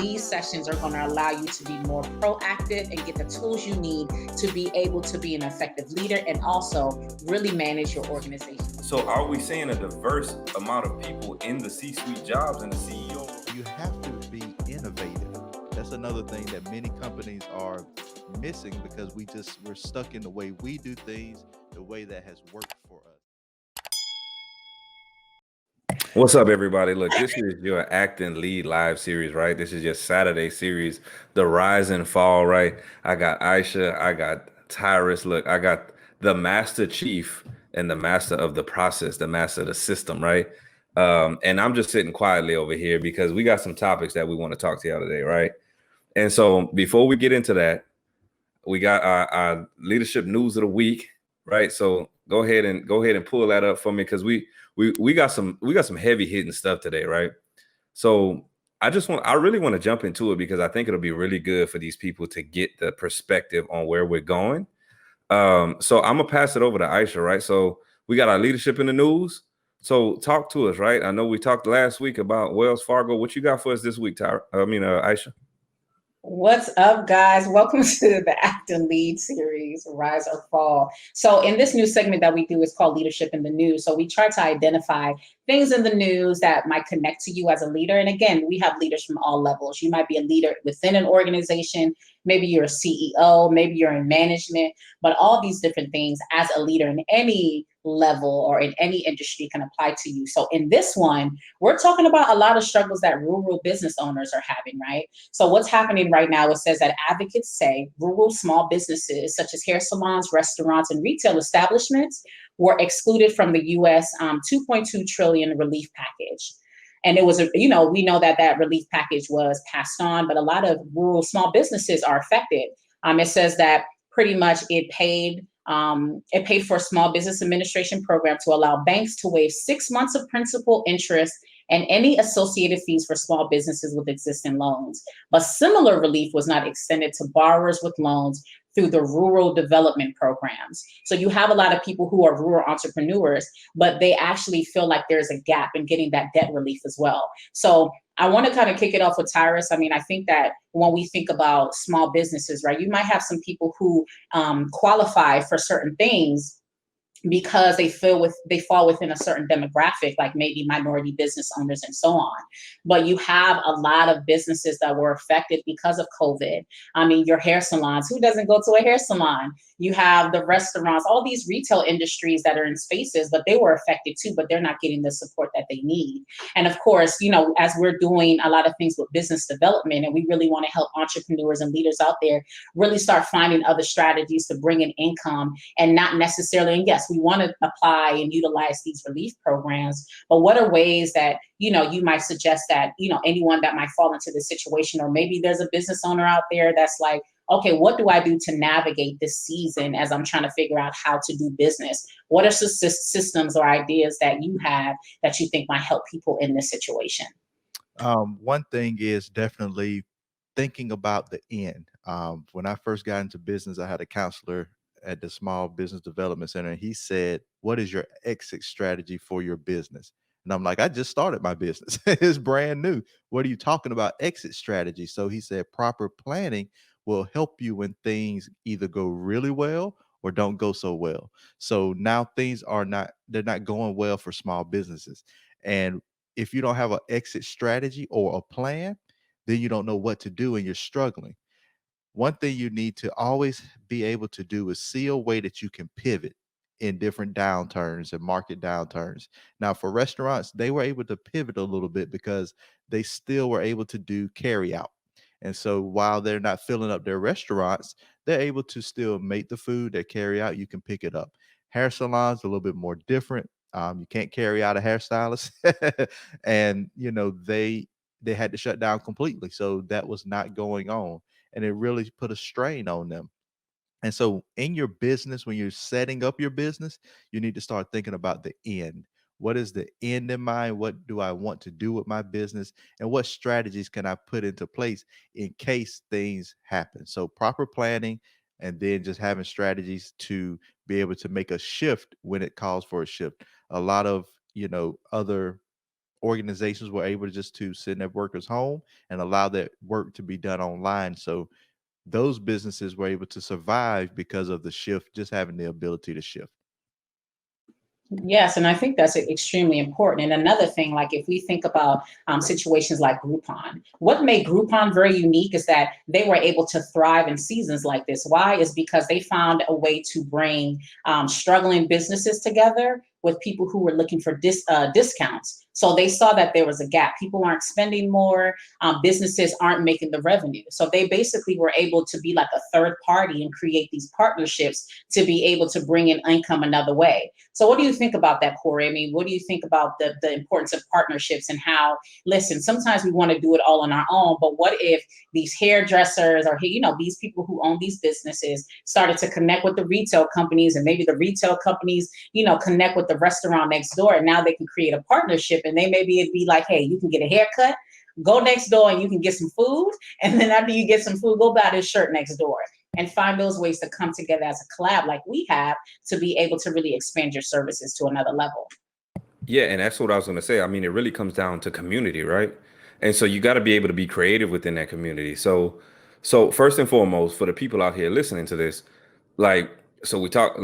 these sessions are going to allow you to be more proactive and get the tools you need to be able to be an effective leader and also really manage your organization. So are we seeing a diverse amount of people in the C-suite jobs and the CEO? You have to be innovative. That's another thing that many companies are missing because we're stuck in the way we do things, the way that has worked for us. What's up, everybody? Look, this is your Act and Lead live series, right? This is your Saturday series, the rise and fall, right? I got Aisha, I got Tyrus. Look, I got the master chief and the master of the process, the master of the system, right? And I'm just sitting quietly over here because we got some topics that we want to talk to y'all today, right? And so before we get into that, we got our leadership news of the week, right? So go ahead and pull that up for me because we got some heavy hitting stuff today, right? So I really want to jump into it because I think it'll be really good for these people to get the perspective on where we're going. So I'm gonna pass it over to Aisha, right? So we got our leadership in the news. So talk to us, right? I know we talked last week about Wells Fargo. What you got for us this week, Aisha? What's up, guys? Welcome to the Act and Lead series, Rise or Fall. So in this new segment that we do is called Leadership in the News. So we try to identify things in the news that might connect to you as a leader. And again, we have leaders from all levels. You might be a leader within an organization. Maybe you're a CEO, maybe you're in management, but all these different things as a leader in any level or in any industry can apply to you. So in this one, we're talking about a lot of struggles that rural business owners are having, right? So what's happening right now, it says that advocates say rural small businesses such as hair salons, restaurants, and retail establishments were excluded from the U.S. 2.2 trillion relief package. And it was, we know that that relief package was passed on, but a lot of rural small businesses are affected. It says that pretty much it paid for a small business administration program to allow banks to waive 6 months of principal, interest, and any associated fees for small businesses with existing loans. But similar relief was not extended to borrowers with loans through the rural development programs. So you have a lot of people who are rural entrepreneurs, but they actually feel like there's a gap in getting that debt relief as well. So I want to kind of kick it off with Tyrus. I mean, I think that when we think about small businesses, right, you might have some people who qualify for certain things because they fall within a certain demographic, like maybe minority business owners and so on. But you have a lot of businesses that were affected because of COVID. I mean, your hair salons, who doesn't go to a hair salon? You have the restaurants, all these retail industries that are in spaces, but they were affected too, but they're not getting the support that they need. And of course, as we're doing a lot of things with business development, and we really want to help entrepreneurs and leaders out there really start finding other strategies to bring in income and not necessarily, and yes, we want to apply and utilize these relief programs, but what are ways that you might suggest that anyone that might fall into this situation, or maybe there's a business owner out there that's like, okay, what do I do to navigate this season as I'm trying to figure out how to do business? What are systems or ideas that you have that you think might help people in this situation? One thing is definitely thinking about the end. When I first got into business, I had a counselor at the Small Business Development Center, and he said, "What is your exit strategy for your business?" And I'm like, "I just started my business. It's brand new. What are you talking about exit strategy?" So he said, "Proper planning will help you when things either go really well or don't go so well." So now things they're not going well for small businesses. And if you don't have an exit strategy or a plan, then you don't know what to do and you're struggling. One thing you need to always be able to do is see a way that you can pivot in different downturns and market downturns. Now, for restaurants, they were able to pivot a little bit because they still were able to do carry out. And so while they're not filling up their restaurants, they're able to still make the food that carry out. You can pick it up. Hair salons a little bit more different. You can't carry out a hairstylist, and they had to shut down completely. So that was not going on, and it really put a strain on them. And so in your business, when you're setting up your business, you need to start thinking about the end. What is the end in mind? What do I want to do with my business? And what strategies can I put into place in case things happen? So proper planning, and then just having strategies to be able to make a shift when it calls for a shift. A lot of, other organizations were able to send their workers home and allow that work to be done online. So those businesses were able to survive because of the shift, just having the ability to shift. Yes, and I think that's extremely important. And another thing, like if we think about situations like Groupon, what made Groupon very unique is that they were able to thrive in seasons like this. Why? Is because they found a way to bring struggling businesses together with people who were looking for discounts. So they saw that there was a gap. People aren't spending more. Businesses aren't making the revenue. So they basically were able to be like a third party and create these partnerships to be able to bring in income another way. So what do you think about that, Corey? I mean, what do you think about the importance of partnerships and how, listen, sometimes we want to do it all on our own, but what if these hairdressers or, these people who own these businesses started to connect with the retail companies, and maybe the retail companies, connect with the restaurant next door, and now they can create a partnership, and they maybe it'd be like, hey, you can get a haircut, go next door and you can get some food. And then after you get some food, go buy this shirt next door, and find those ways to come together as a collab like we have to be able to really expand your services to another level. Yeah, and that's what I was going to say. I mean, it really comes down to community, right? And so you got to be able to be creative within that community. So first and foremost, for the people out here listening to this, like, so we got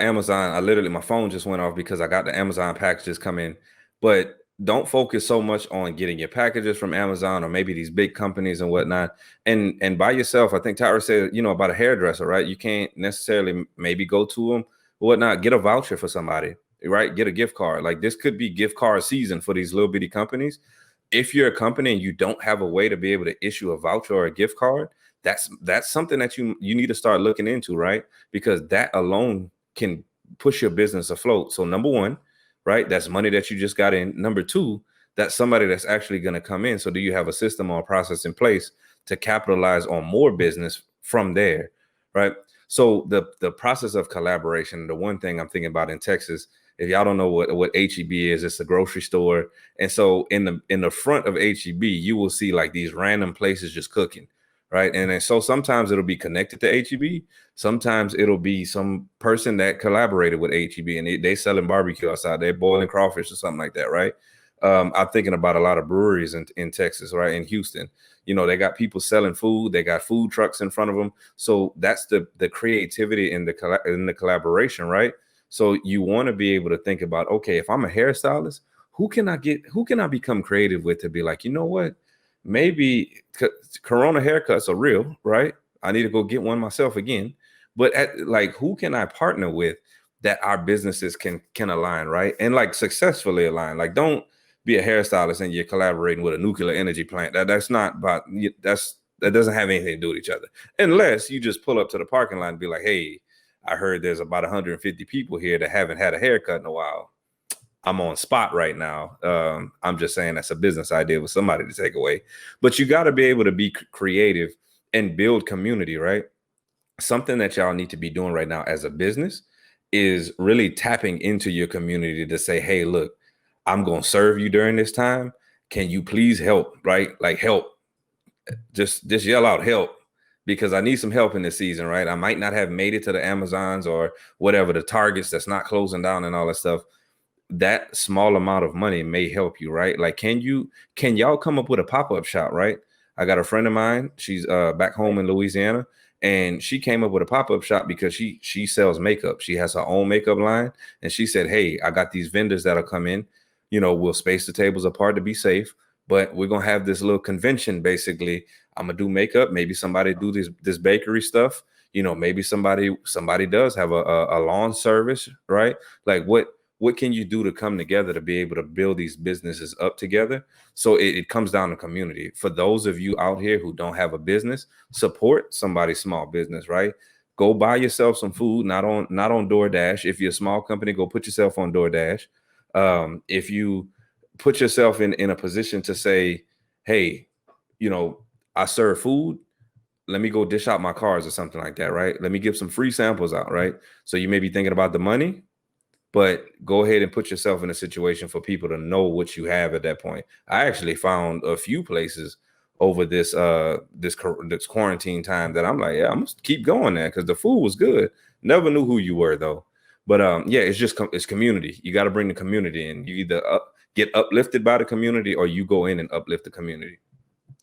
Amazon. My phone just went off because I got the Amazon packages come in, but don't focus so much on getting your packages from Amazon or maybe these big companies and whatnot. And by yourself, I think Tyra said, about a hairdresser, right? You can't necessarily maybe go to them or whatnot, get a voucher for somebody, right? Get a gift card. Like this could be gift card season for these little bitty companies. If you're a company and you don't have a way to be able to issue a voucher or a gift card, that's something that you need to start looking into, right? Because that alone can push your business afloat. So number one, right, that's money that you just got in. Number two, that's somebody that's actually going to come in. So do you have a system or a process in place to capitalize on more business from there, right? So the process of collaboration, the one thing I'm thinking about in Texas, if y'all don't know what HEB is, it's a grocery store. And so in the front of HEB, you will see like these random places just cooking, right? And then so sometimes it'll be connected to HEB. Sometimes it'll be some person that collaborated with HEB and they selling barbecue outside. They're boiling crawfish or something like that, right? I'm thinking about a lot of breweries in Texas, right? In Houston, they got people selling food. They got food trucks in front of them. So that's the creativity in the collaboration, right? So you want to be able to think about, okay, if I'm a hairstylist, who can I become creative with to be like, you know what? Maybe Corona haircuts are real, right? I need to go get one myself again. But who can I partner with that our businesses can align, right? And like successfully align. Like, don't be a hairstylist and you're collaborating with a nuclear energy plant. That's not about that doesn't have anything to do with each other. Unless you just pull up to the parking lot and be like, hey, I heard there's about 150 people here that haven't had a haircut in a while. I'm on spot right now. I'm just saying that's a business idea with somebody to take away. But you got to be able to be creative and build community, right? Something that y'all need to be doing right now as a business is really tapping into your community to say, hey, look, I'm going to serve you during this time. Can you please help, right? Like help. Just yell out help, because I need some help in this season, right? I might not have made it to the Amazons or whatever, the Targets that's not closing down and all that stuff. That small amount of money may help you, right? Like, can y'all come up with a pop-up shop, right? I got a friend of mine. She's back home in Louisiana, and she came up with a pop-up shop because she sells makeup. She has her own makeup line, and she said, hey, I got these vendors that'll come in. We'll space the tables apart to be safe, but we're gonna have this little convention. Basically, I'm gonna do makeup. Maybe somebody do this bakery stuff. Maybe somebody does have a lawn service, right? Like what can you do to come together to be able to build these businesses up together? So it comes down to community. For those of you out here who don't have a business, support somebody's small business, right? Go buy yourself some food, not on DoorDash. If you're a small company, go put yourself on DoorDash. If you put yourself in a position to say, hey, I serve food, let me go dish out my cars or something like that, right? Let me give some free samples out, right? So you may be thinking about the money, but go ahead and put yourself in a situation for people to know what you have at that point. I actually found a few places over this quarantine time that I'm like, yeah, I'm gonna keep going there because the food was good. Never knew who you were though. But yeah, it's community. You got to bring the community in. You either get uplifted by the community, or you go in and uplift the community.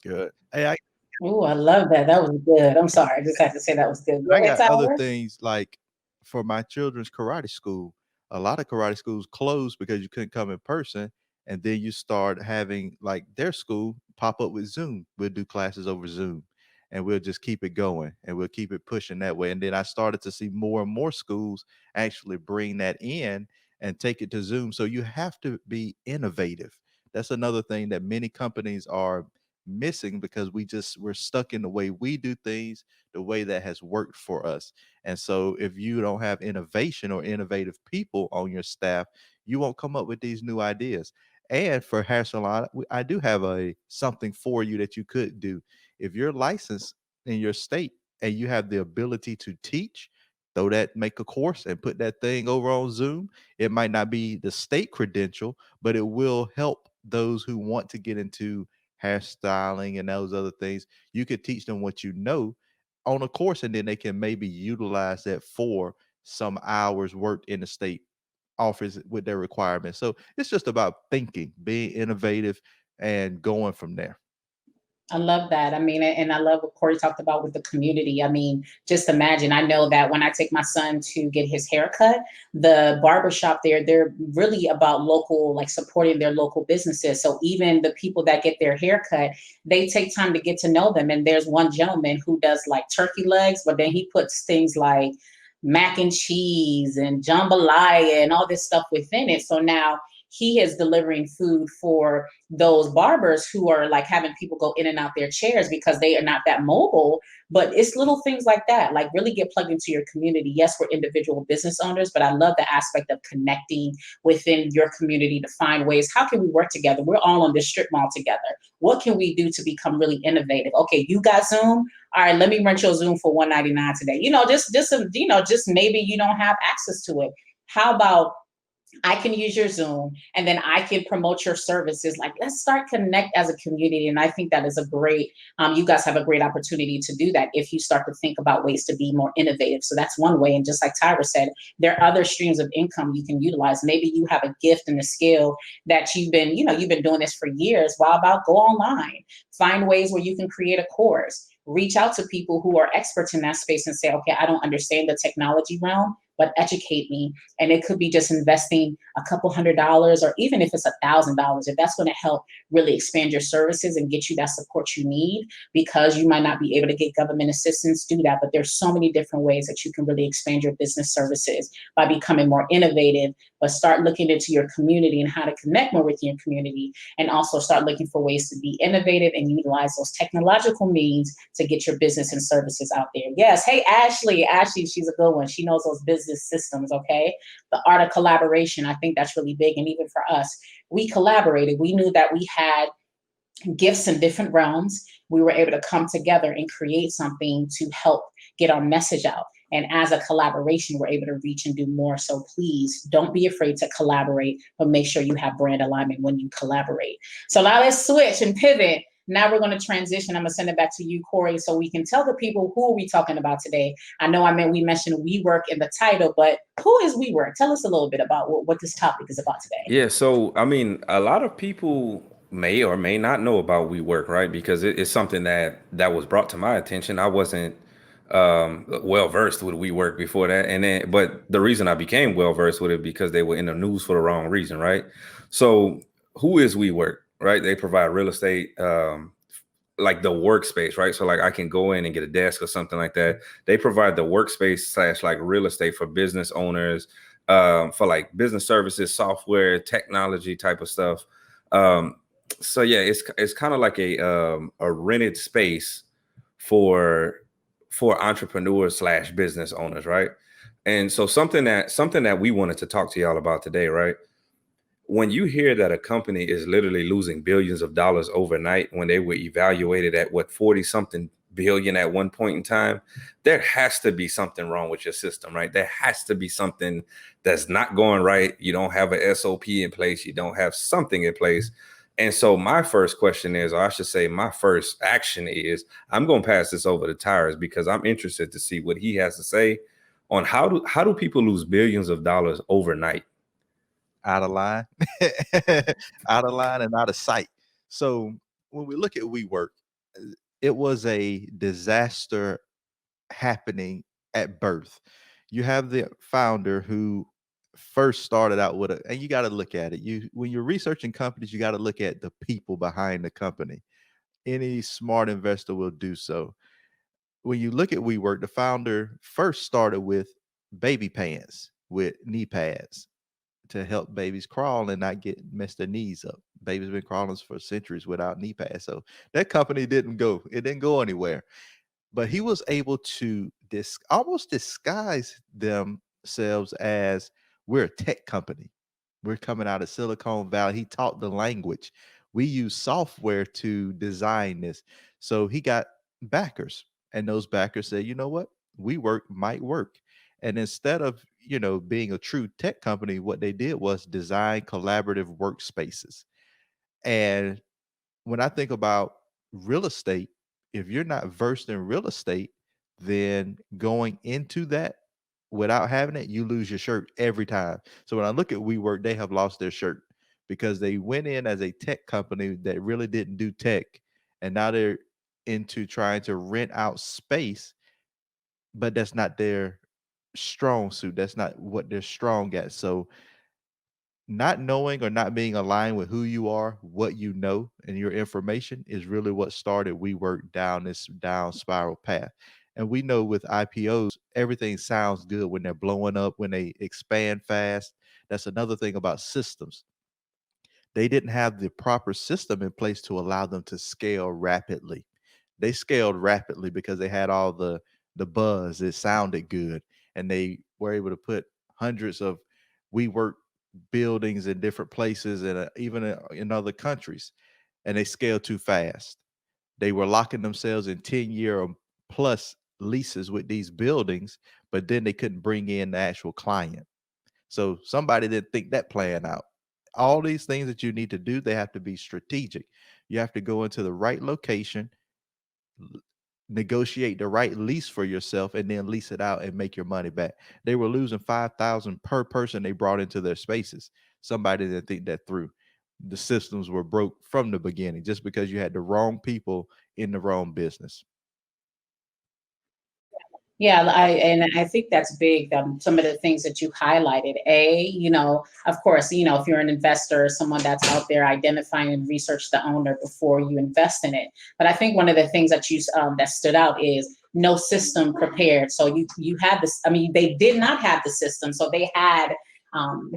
Good. Hey, Oh, I love that. That was good. I'm sorry. I just had to say that was good. Go I ahead, got other Tyler. things like for my children's karate school, a lot of karate schools closed because you couldn't come in person. And then you start having like their school pop up with Zoom. We'll do classes over Zoom and we'll just keep it going and we'll keep it pushing that way. And then I started to see more and more schools actually bring that in and take it to Zoom. So you have to be innovative. That's another thing that many companies are missing because we're stuck in the way we do things, the way that has worked for us. And so if you don't have innovation or innovative people on your staff, you won't come up with these new ideas. And for hair salon, I do have a something for you that you could do. If you're licensed in your state and you have the ability to teach, make a course and put that thing over on Zoom. It might not be the state credential, but it will help those who want to get into hairstyling and those other things. You could teach them what you know on a course, and then they can maybe utilize that for some hours worked in the state office with their requirements. So it's just about thinking, being innovative, and going from there. I love that. I mean, and I love what Corey talked about with the community. I mean, just imagine, I know that when I take my son to get his haircut, the barbershop there, they're really about local, like supporting their local businesses. So even the people that get their haircut, they take time to get to know them. And there's one gentleman who does like turkey legs, but then he puts things like mac and cheese and jambalaya and all this stuff within it. So now he is delivering food for those barbers who are like having people go in and out their chairs because they are not that mobile. But it's little things like that, like really get plugged into your community. Yes, we're individual business owners, but I love the aspect of connecting within your community to find ways. How can we work together? We're all on this strip mall together. What can we do to become really innovative? Okay, you got Zoom. All right, let me rent your Zoom for $199 today. Just maybe you don't have access to it. How about I can use your Zoom and then I can promote your services. Like, let's start connect as a community. And I think that is a great, you guys have a great opportunity to do that if you start to think about ways to be more innovative. So that's one way. And just like Tyra said, there are other streams of income you can utilize. Maybe you have a gift and a skill that you've been doing this for years. Well, about go online, find ways where you can create a course, reach out to people who are experts in that space and say, okay, I don't understand the technology realm, but educate me. And it could be just investing a couple $100, or even if it's $1,000, if that's going to help really expand your services and get you that support you need, because you might not be able to get government assistance, do that. But there's so many different ways that you can really expand your business services by becoming more innovative, but start looking into your community and how to connect more with your community, and also start looking for ways to be innovative and utilize those technological means to get your business and services out there. Yes. Hey, Ashley, she's a good one. She knows those business systems. Okay. The art of collaboration. I think that's really big. And even for us, we collaborated. We knew that we had gifts in different realms. We were able to come together and create something to help get our message out. And as a collaboration, we're able to reach and do more. So please don't be afraid to collaborate, but make sure you have brand alignment when you collaborate. So now let's switch and pivot. Now we're going to transition. I'm going to send it back to you, Corey, so we can tell the people, who are we talking about today? I know we mentioned WeWork in the title, but who is WeWork? Tell us a little bit about what this topic is about today. Yeah, so I mean, a lot of people may or may not know about WeWork, right? Because it's something that was brought to my attention. I wasn't well versed with WeWork before that, and then but the reason I became well versed with it because they were in the news for the wrong reason, right? So who is WeWork, right? They provide real estate, like the workspace, right? So like I can go in and get a desk or something like that. They provide the workspace slash like real estate for business owners, for like business services, software, technology type of stuff. Um, so yeah, it's kind of like a rented space for entrepreneurs slash business owners, right? And so something that we wanted to talk to y'all about today, right? When you hear that a company is literally losing billions of dollars overnight when they were evaluated at what 40 something billion at one point in time, there has to be something wrong with your system, right? There has to be something that's not going right. You don't have a SOP in place. You don't have something in place. And so my first question is, or I should say my first action is, I'm going to pass this over to Tyrus because I'm interested to see what he has to say on how do people lose billions of dollars overnight? out of line, out of line and out of sight. So when we look at WeWork, it was a disaster happening at birth. You have the founder who first started out with a, and you got to look at it. You when you're researching companies, you got to look at the people behind the company. Any smart investor will do so. When you look at WeWork, the founder first started with baby pants with knee pads to help babies crawl and not get mess their knees up. Babies been crawling for centuries without knee pads. So that company didn't go, it didn't go anywhere. But he was able to almost disguise themselves as we're a tech company. We're coming out of Silicon Valley. He taught the language. We use software to design this. So he got backers, and those backers said, you know what? WeWork might work. And instead of, being a true tech company, what they did was design collaborative workspaces. And when I think about real estate, if you're not versed in real estate, then going into that without having it, you lose your shirt every time. So when I look at WeWork, they have lost their shirt because they went in as a tech company that really didn't do tech. And now they're into trying to rent out space, but that's not their strong suit. That's not what they're strong at. So not knowing or not being aligned with who you are, what you know, and your information is really what started WeWork down this down spiral path. And we know with IPOs, everything sounds good when they're blowing up, when they expand fast. That's another thing about systems. They didn't have the proper system in place to allow them to scale rapidly. They scaled rapidly because they had all the buzz. It sounded good, and they were able to put hundreds of WeWork buildings in different places and even in other countries, and they scaled too fast. They were locking themselves in 10-year or plus leases with these buildings, but then they couldn't bring in the actual client. So somebody didn't think that plan out. All these things that you need to do, they have to be strategic. You have to go into the right location, negotiate the right lease for yourself, and then lease it out and make your money back. They were losing 5,000 per person they brought into their spaces. Somebody didn't think that through. The systems were broke from the beginning just because you had the wrong people in the wrong business. Yeah, and I think that's big. Some of the things that you highlighted. Of course, if you're an investor, someone that's out there, identifying and research the owner before you invest in it. But I think one of the things that that stood out is no system prepared. So you had this. I mean, they did not have the system, so they had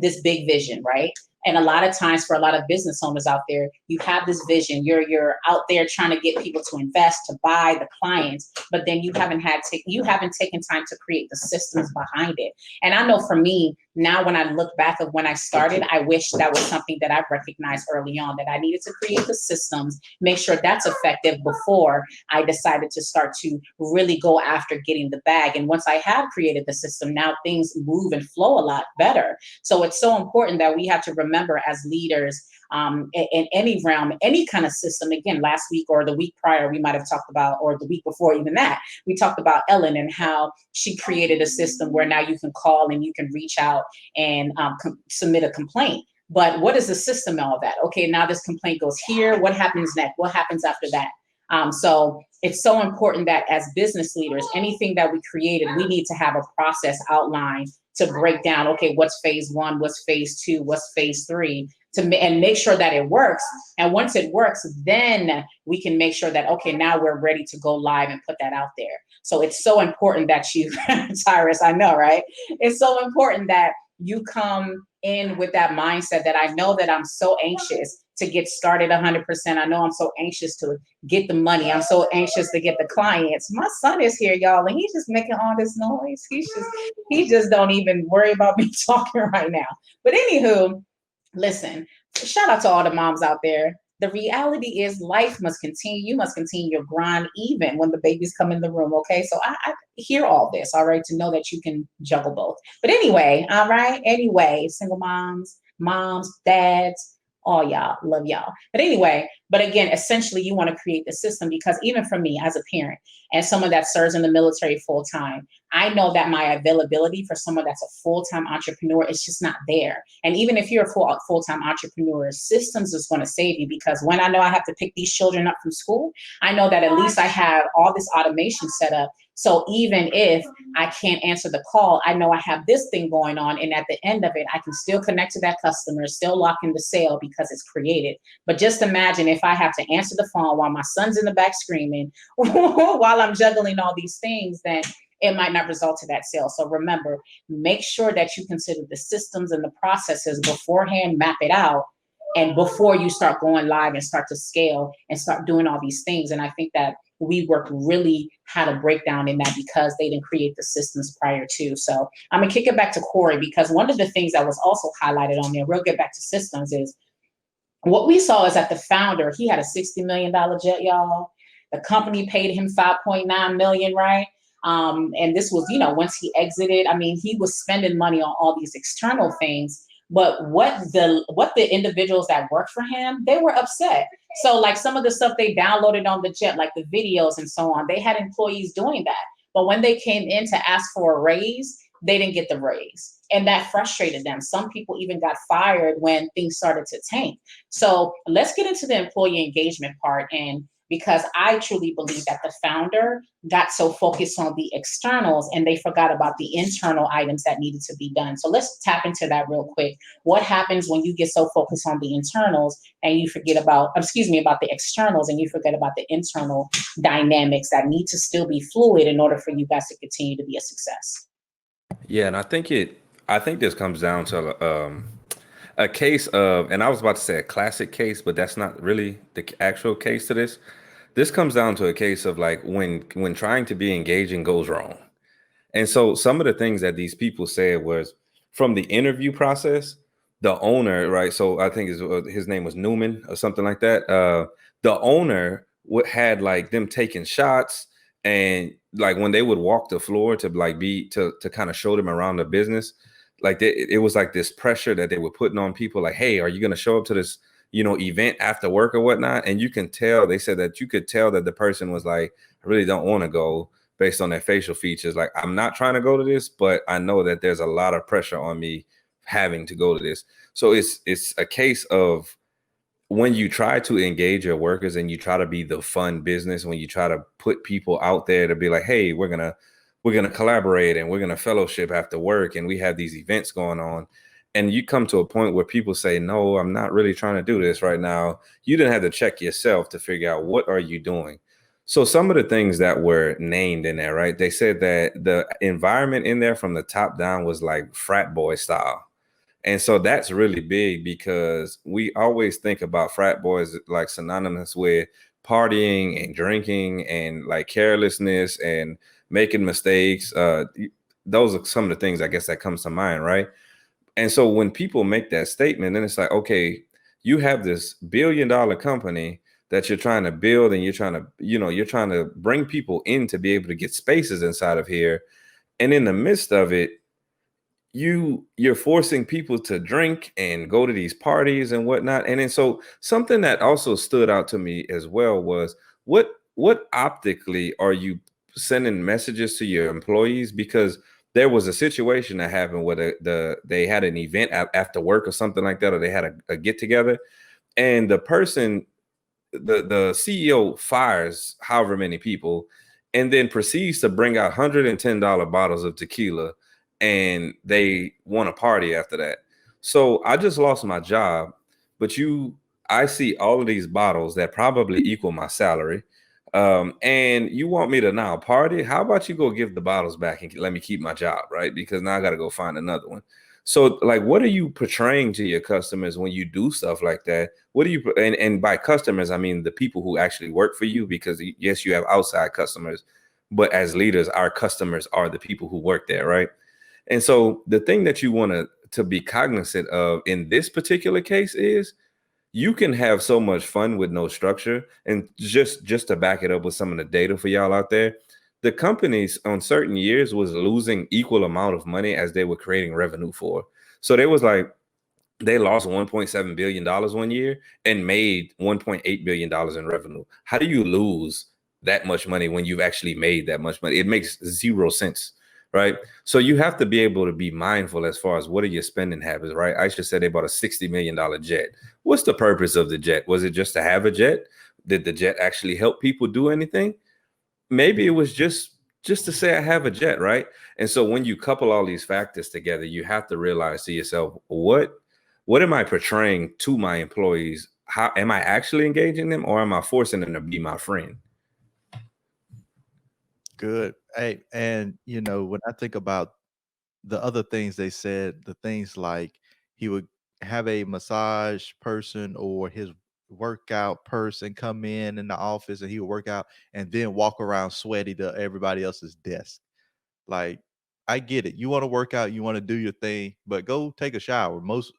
this big vision, right? And a lot of times for a lot of business owners out there, you have this vision. You're out there trying to get people to invest, to buy the clients, but then you haven't taken time to create the systems behind it. And I know for me now, when I look back of when I started, I wish that was something that I recognized early on, that I needed to create the systems, make sure that's effective before I decided to start to really go after getting the bag. And once I have created the system, now things move and flow a lot better. So it's so important that we have to remember as leaders, in any realm, any kind of system. Again, last week or the week prior, we might have talked about, or the week before even that, we talked about Ellen and how she created a system where now you can call and you can reach out and submit a complaint. But what is the system of all that? Okay, now this complaint goes here. What happens next? What happens after that? So it's so important that as business leaders, anything that we created, we need to have a process outlined to break down, okay, what's phase one, what's phase two, what's phase three, and make sure that it works. And once it works, then we can make sure that, okay, now we're ready to go live and put that out there. So it's so important that you, Tyrus, I know, right? It's so important that you come in with that mindset that I know that I'm so anxious to get started 100%. I know I'm so anxious to get the money. I'm so anxious to get the clients. My son is here, y'all, and he's just making all this noise. He just don't even worry about me talking right now. But anywho, listen, shout out to all the moms out there. The reality is life must continue. You must continue your grind even when the babies come in the room, okay? So I hear all this, all right, to know that you can juggle both. But anyway, all right, anyway, single moms, dads, all y'all, love y'all. But anyway, But again, essentially, you want to create the system, because even for me as a parent and someone that serves in the military full time, I know that my availability for someone that's a full-time entrepreneur is just not there. And even if you're a full-time entrepreneur, systems is going to save you, because when I know I have to pick these children up from school, I know that at least I have all this automation set up. So even if I can't answer the call, I know I have this thing going on. And at the end of it, I can still connect to that customer, still lock in the sale because it's created. But just imagine if I have to answer the phone while my son's in the back screaming, while I'm juggling all these things, then it might not result to that sale. So remember, make sure that you consider the systems and the processes beforehand, map it out, and before you start going live and start to scale and start doing all these things. And I think that WeWork really had a breakdown in that because they didn't create the systems prior to. So I'm gonna kick it back to Corey, because one of the things that was also highlighted on there, we'll get back to systems, is what we saw is that the founder, he had a $60 million jet, y'all. The company paid him 5.9 million, right? And this was, once he exited, I mean, he was spending money on all these external things. But what the individuals that worked for him, they were upset. So like some of the stuff they downloaded on the jet, like the videos and so on, they had employees doing that. But when they came in to ask for a raise, they didn't get the raise. And that frustrated them. Some people even got fired when things started to tank. So let's get into the employee engagement part. And because I truly believe that the founder got so focused on the externals and they forgot about the internal items that needed to be done. So let's tap into that real quick. What happens when you get so focused on the internals and you forget about the externals, and you forget about the internal dynamics that need to still be fluid in order for you guys to continue to be a success? Yeah, and I think this comes down to a case of, and I was about to say a classic case, but that's not really the actual case to this. This comes down to a case of like when trying to be engaging goes wrong. And so some of the things that these people said was from the interview process, the owner, right? So I think his name was Newman or something like that. The owner had like them taking shots, and like when they would walk the floor to like to kind of show them around the business, like it was like this pressure that they were putting on people, like, hey, are you going to show up to this, event after work or whatnot? And you can tell, they said that you could tell that the person was like, I really don't want to go, based on their facial features. Like, I'm not trying to go to this, but I know that there's a lot of pressure on me having to go to this. So it's a case of when you try to engage your workers and you try to be the fun business, when you try to put people out there to be like, hey, we're gonna collaborate and we're gonna fellowship after work and we have these events going on, and you come to a point where people say, no, I'm not really trying to do this right now. You didn't have to check yourself to figure out, what are you doing? So some of the things that were named in there, right? They said that the environment in there from the top down was like frat boy style. And so that's really big because we always think about frat boys like synonymous with partying and drinking and like carelessness and making mistakes. Those are some of the things I guess that comes to mind, right? And so when people make that statement, then it's like, okay, you have this $1 billion company that you're trying to build, and you're trying to, you're trying to bring people in to be able to get spaces inside of here. And in the midst of it, you're forcing people to drink and go to these parties and whatnot. And then so something that also stood out to me as well was what optically are you sending messages to your employees? Because there was a situation that happened where they had an event after work or something like that, or they had a get together, and the CEO fires however many people and then proceeds to bring out $110 bottles of tequila, and they want a party after that. So I just lost my job, but I see all of these bottles that probably equal my salary. And you want me to now party? How about you go give the bottles back and let me keep my job, right? Because now I got to go find another one. So like, what are you portraying to your customers when you do stuff like that? What do you, and by customers, I mean the people who actually work for you, because yes, you have outside customers, but as leaders, our customers are the people who work there, right? And so the thing that you want to be cognizant of in this particular case is you can have so much fun with no structure. And just to back it up with some of the data for y'all out there, the companies on certain years was losing equal amount of money as they were creating revenue for. So there was like They lost $1.7 billion one year and made $1.8 billion in revenue. How do you lose that much money when you've actually made that much money? It makes zero sense, right? So you have to be able to be mindful as far as what are your spending habits, right? Aisha said they bought a $60 million jet. What's the purpose of the jet? Was it just to have a jet? Did the jet actually help people do anything? Maybe it was just to say I have a jet, right? And so when you couple all these factors together, you have to realize to yourself, what am I portraying to my employees? How am I actually engaging them, or am I forcing them to be my friend? Good. Hey, and when I think about the other things they said, the things like he would have a massage person or his workout person come in the office and he would work out and then walk around sweaty to everybody else's desk. Like, I get it. You want to work out, you want to do your thing, but go take a shower. Most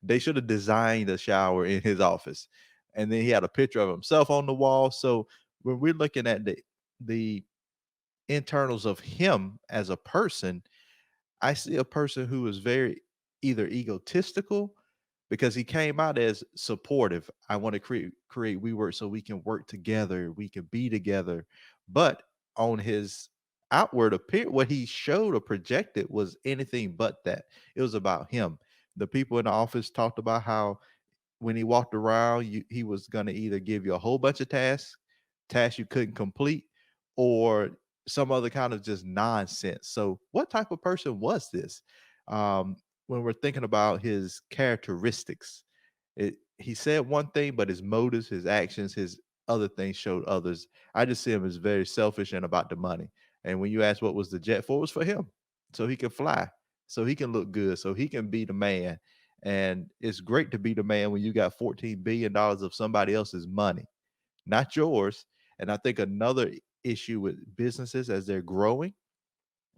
they should have designed a shower in his office. And then he had a picture of himself on the wall. So when we're looking at the internals of him as a person, I see a person who is very either egotistical because he came out as supportive. I want to create WeWork so we can work together, we can be together. But on his outward appear, what he showed or projected was anything but that. It was about him. The people in the office talked about how when he walked around, he was going to either give you a whole bunch of tasks you couldn't complete, or some other kind of just nonsense. So, what type of person was this? Um, when we're thinking about his characteristics, he said one thing, but his motives, his actions, his other things showed others. I just see him as very selfish and about the money. And when you ask what was the jet for, it was for him, so he could fly, so he can look good, so he can be the man. And it's great to be the man when you got $14 billion of somebody else's money, not yours. And I think another issue with businesses as they're growing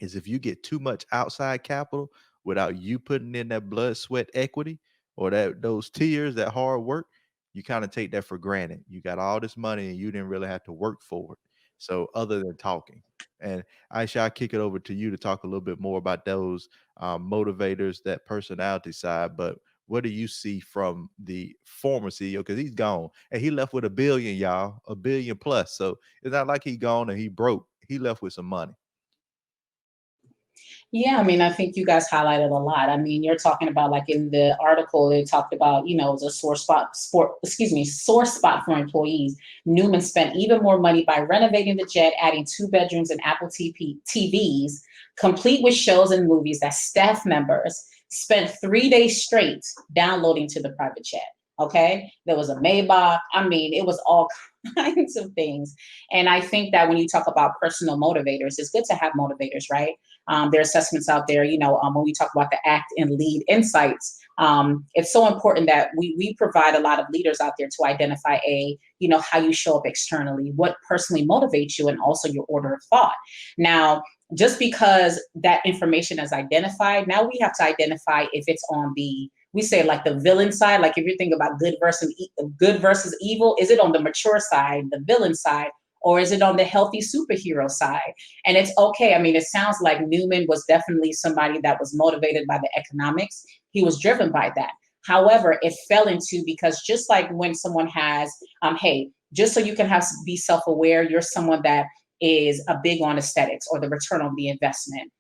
is if you get too much outside capital without you putting in that blood, sweat, equity, or those tears, that hard work, you kind of take that for granted. You got all this money and you didn't really have to work for it. So other than talking, and Aisha, I'll kick it over to you to talk a little bit more about those motivators, that personality side. But what do you see from the former CEO? Because he's gone and he left with a billion, y'all, a billion plus. So it's not like he gone and he broke. He left with some money. Yeah, I mean, I think you guys highlighted a lot. I mean, you're talking about like in the article, they talked about, the sore spot for employees. Newman spent even more money by renovating the jet, adding 2 bedrooms and Apple TVs, complete with shows and movies that staff members spent 3 days straight downloading to the private jet. Okay. There was a Maybach. I mean, it was all kinds of things. And I think that when you talk about personal motivators, it's good to have motivators, right? There are assessments out there, when we talk about the ACT and LEAD insights, it's so important that we provide a lot of leaders out there to identify how you show up externally, what personally motivates you, and also your order of thought. Now, just because that information is identified, now we have to identify if it's on we say like the villain side, like if you're thinking about good versus evil, is it on the mature side, the villain side, or is it on the healthy superhero side? And it's okay. I mean, it sounds like Newman was definitely somebody that was motivated by the economics. He was driven by that. However, it fell into, because just like when someone has, hey, just so you can be self-aware, you're someone that is a big on aesthetics or the return on the investment.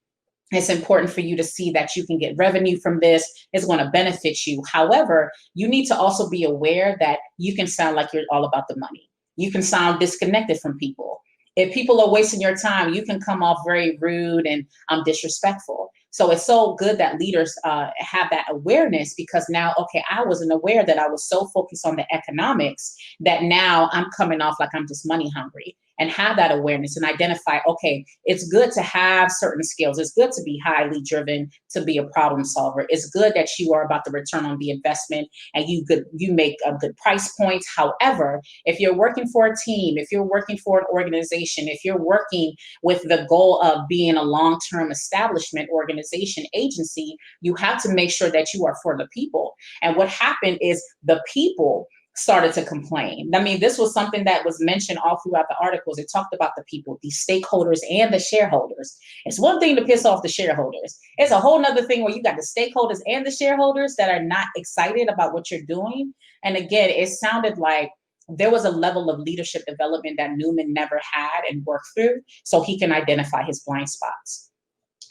It's important for you to see that you can get revenue from this. It's going to benefit you. However, you need to also be aware that you can sound like you're all about the money. You can sound disconnected from people. If people are wasting your time, you can come off very rude and disrespectful. So it's so good that leaders have that awareness, because now, okay, I wasn't aware that I was so focused on the economics that now I'm coming off like I'm just money hungry, and have that awareness and identify, okay, it's good to have certain skills. It's good to be highly driven, to be a problem solver. It's good that you are about the return on the investment and you make a good price points. However, if you're working for a team, if you're working for an organization, if you're working with the goal of being a long-term establishment, organization, agency, you have to make sure that you are for the people. And what happened is the people started to complain. I mean, this was something that was mentioned all throughout the articles. It talked about the people, the stakeholders and the shareholders. It's one thing to piss off the shareholders. It's a whole nother thing where you got the stakeholders and the shareholders that are not excited about what you're doing. And again, it sounded like there was a level of leadership development that Newman never had and worked through so he can identify his blind spots.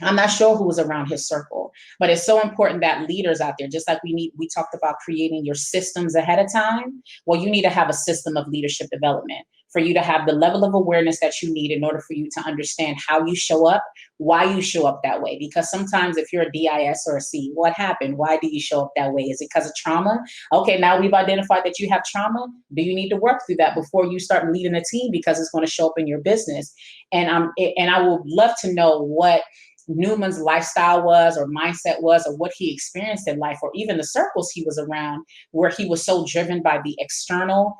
I'm not sure who was around his circle, but it's so important that leaders out there, just like we talked about creating your systems ahead of time. Well, you need to have a system of leadership development for you to have the level of awareness that you need in order for you to understand how you show up, why you show up that way. Because sometimes if you're a DIS or a C, what happened? Why do you show up that way? Is it because of trauma? Okay, now we've identified that you have trauma. Do you need to work through that before you start leading a team because it's going to show up in your business? And I would love to know what Newman's lifestyle was or mindset was, or what he experienced in life, or even the circles he was around where he was so driven by the external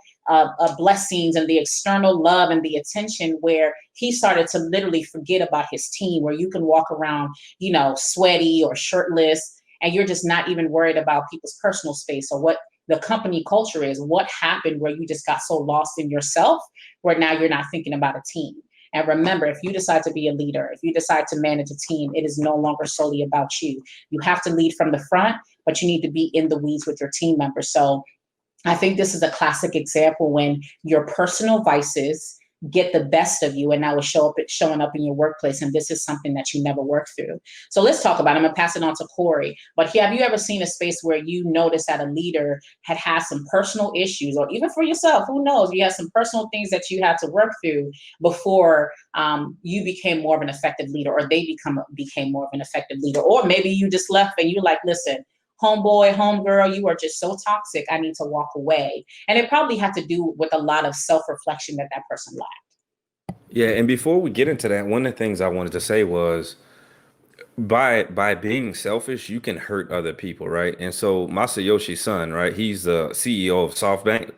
blessings and the external love and the attention, where he started to literally forget about his team, where you can walk around, sweaty or shirtless, and you're just not even worried about people's personal space or what the company culture is. What happened where you just got so lost in yourself where now you're not thinking about a team? And remember, if you decide to be a leader, if you decide to manage a team, it is no longer solely about you. You have to lead from the front, but you need to be in the weeds with your team members. So I think this is a classic example when your personal vices get the best of you, and now it's showing up in your workplace. And this is something that you never worked through. So let's talk about it. I'm going to pass it on to Corey. But have you ever seen a space where you noticed that a leader had some personal issues, or even for yourself, who knows, you had some personal things that you had to work through before you became more of an effective leader, or they became more of an effective leader? Or maybe you just left and you're like, listen, homeboy, homegirl, you are just so toxic, I need to walk away. And it probably had to do with a lot of self-reflection that person lacked. Yeah, and before we get into that, one of the things I wanted to say was by being selfish, you can hurt other people, right? And so Masayoshi's son, right? He's the CEO of SoftBank.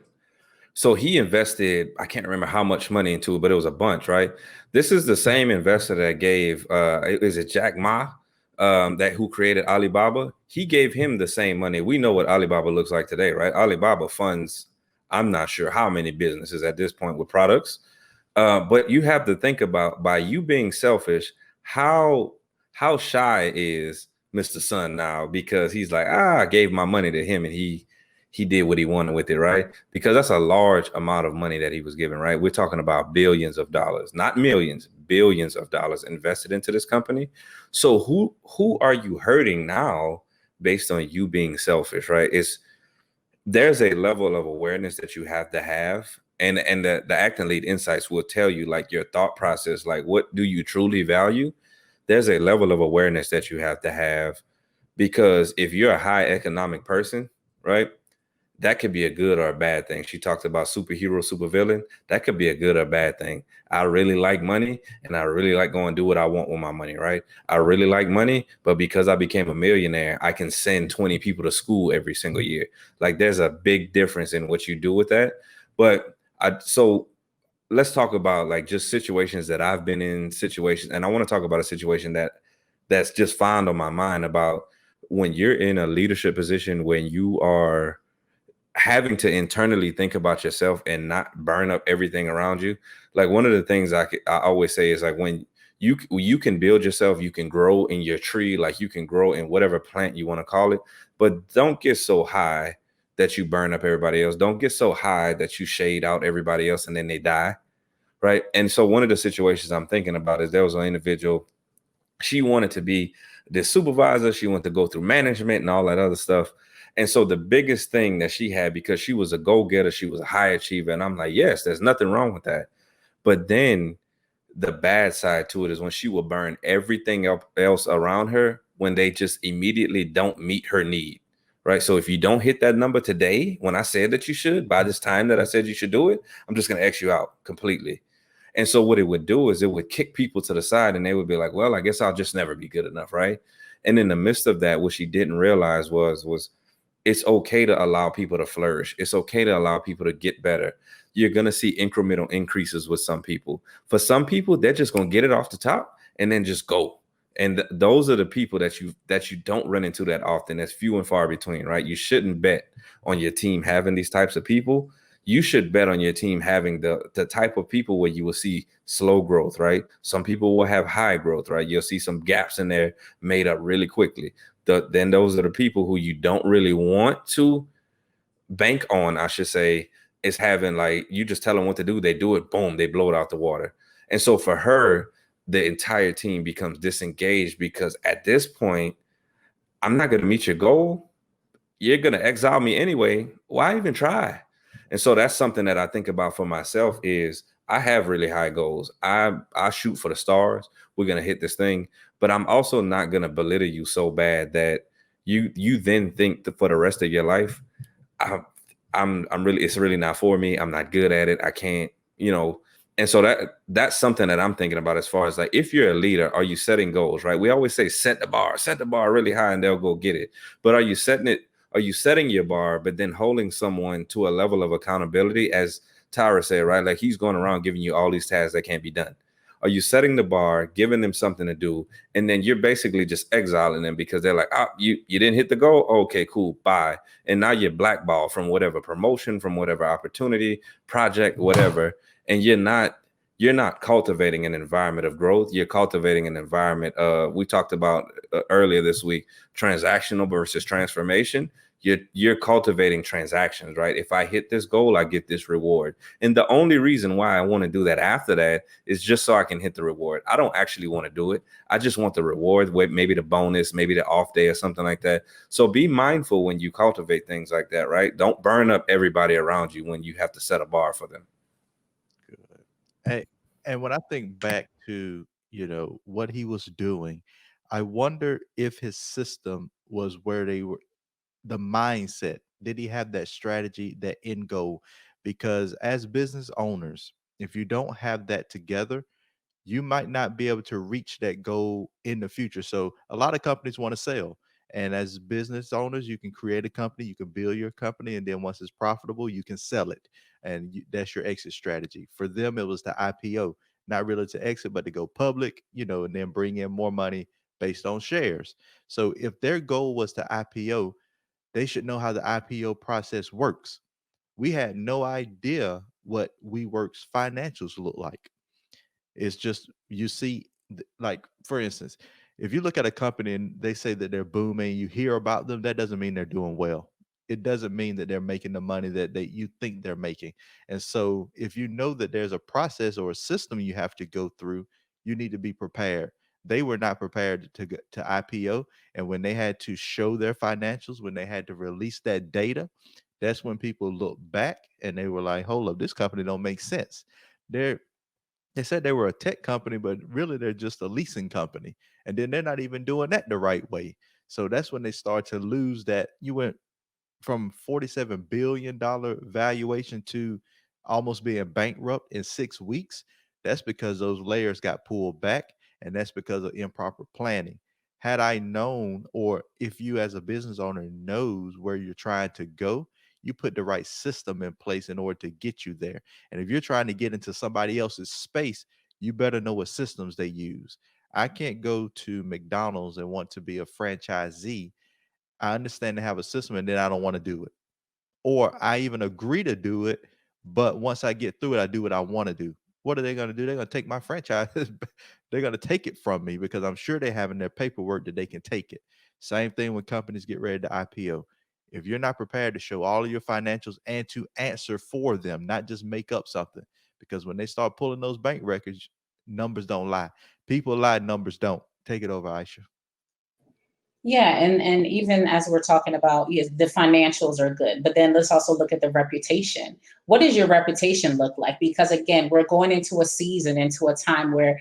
So he invested, I can't remember how much money into it, but it was a bunch, right? This is the same investor that gave, is it Jack Ma, that who created Alibaba? He gave him the same money. We know what Alibaba looks like today, right? Alibaba funds, I'm not sure how many businesses at this point with products. But you have to think about, by you being selfish, how shy is Mr. Sun now, because he's like, I gave my money to him and he did what he wanted with it, right? Because that's a large amount of money that he was given, right? We're talking about billions of dollars, not millions, billions of dollars invested into this company. So who are you hurting now based on you being selfish, right? There's a level of awareness that you have to have. And the acting lead insights will tell you, like, your thought process, like, what do you truly value? There's a level of awareness that you have to have, because if you're a high economic person, right, that could be a good or a bad thing. She talked about superhero, supervillain. That could be a good or bad thing. I really like money, and I really like going to do what I want with my money, right? I really like money, but because I became a millionaire, I can send 20 people to school every single year. Like, there's a big difference in what you do with that. But so let's talk about, like, just situations that I've been in, situations. And I want to talk about a situation that's just found on my mind about when you're in a leadership position, when you are having to internally think about yourself and not burn up everything around you. Like, one of the things I always say is, like, when you can build yourself, you can grow in your tree, like you can grow in whatever plant you want to call it, but don't get so high that you burn up everybody else. Don't get so high that you shade out everybody else and then they die, right? And so one of the situations I'm thinking about is there was an individual, she wanted to be the supervisor, she wanted to go through management and all that other stuff. And so the biggest thing that she had, because she was a go-getter, she was a high achiever, and I'm like, yes, there's nothing wrong with that. But then the bad side to it is when she will burn everything else around her when they just immediately don't meet her need, right? So if you don't hit that number today, when I said that you should, by this time that I said you should do it, I'm just going to X you out completely. And so what it would do is it would kick people to the side, and they would be like, well, I guess I'll just never be good enough, right? And in the midst of that, what she didn't realize was it's okay to allow people to flourish. It's okay to allow people to get better. You're going to see incremental increases with some people. For some people, they're just going to get it off the top and then just go. And those are the people that you don't run into that often. That's few and far between, right? You shouldn't bet on your team having these types of people. You should bet on your team having the type of people where you will see slow growth, right? Some people will have high growth, right? You'll see some gaps in there made up really quickly. Then those are the people who you don't really want to bank on, I should say, is having, like, you just tell them what to do, they do it, boom, they blow it out the water. And so for her, the entire team becomes disengaged because at this point, I'm not going to meet your goal. You're going to exile me anyway. Why even try? And so that's something that I think about for myself is I have really high goals. I shoot for the stars. We're going to hit this thing, but I'm also not going to belittle you so bad that you then think that for the rest of your life, I'm really, it's really not for me. I'm not good at it. I can't, you know. And so that's something that I'm thinking about as far as, like, if you're a leader, are you setting goals, right? We always say set the bar really high and they'll go get it. But are you setting your bar, but then holding someone to a level of accountability, as Tyra said, right? Like, he's going around giving you all these tasks that can't be done. Are you setting the bar, giving them something to do, and then you're basically just exiling them because they're like, oh, you didn't hit the goal? Okay, cool, bye. And now you're blackballed from whatever promotion, from whatever opportunity, project, whatever. And you're not cultivating an environment of growth. You're cultivating an environment. We talked about earlier this week, transactional versus transformation. You're cultivating transactions, right? If I hit this goal, I get this reward. And the only reason why I want to do that after that is just so I can hit the reward. I don't actually want to do it. I just want the reward, with maybe the bonus, maybe the off day or something like that. So be mindful when you cultivate things like that, right? Don't burn up everybody around you when you have to set a bar for them. Good. And when I think back to, what he was doing, I wonder if his system was where they were, the mindset. Did he have that strategy, that end goal? Because as business owners, if you don't have that together, you might not be able to reach that goal in the future. So a lot of companies want to sell. And as business owners, you can create a company, you can build your company, and then once it's profitable, you can sell it. And that's your exit strategy. For them, it was the IPO, not really to exit, but to go public, and then bring in more money based on shares. So if their goal was to IPO, they should know how the IPO process works. We had no idea what WeWork's financials look like. It's just, you see, like, for instance, if you look at a company and they say that they're booming, you hear about them, that doesn't mean they're doing well. It doesn't mean that they're making the money that you think they're making. And so if you know that there's a process or a system you have to go through, you need to be prepared. They were not prepared to IPO. And when they had to show their financials, when they had to release that data, that's when people look back and they were like, hold up, this company don't make sense. They're they said they were a tech company, but really they're just a leasing company. And then they're not even doing that the right way. So that's when they start to lose that. You went from $47 billion valuation to almost being bankrupt in 6 weeks. That's because those layers got pulled back, and that's because of improper planning. Had I known, or if you as a business owner knows where you're trying to go, you put the right system in place in order to get you there. And if you're trying to get into somebody else's space, you better know what systems they use. I can't go to McDonald's and want to be a franchisee. I understand they have a system and then I don't want to do it. Or I even agree to do it, but once I get through it, I do what I want to do. What are they going to do? They're going to take my franchise. They're going to take it from me because I'm sure they have in their paperwork that they can take it. Same thing when companies get ready to IPO. If you're not prepared to show all of your financials and to answer for them, not just make up something, because when they start pulling those bank records, numbers don't lie. People lie, numbers don't. Take it over, Aisha. Yeah, and even as we're talking about, yes, the financials are good, but then let's also look at the reputation. What does your reputation look like? Because again, we're going into a season, into a time where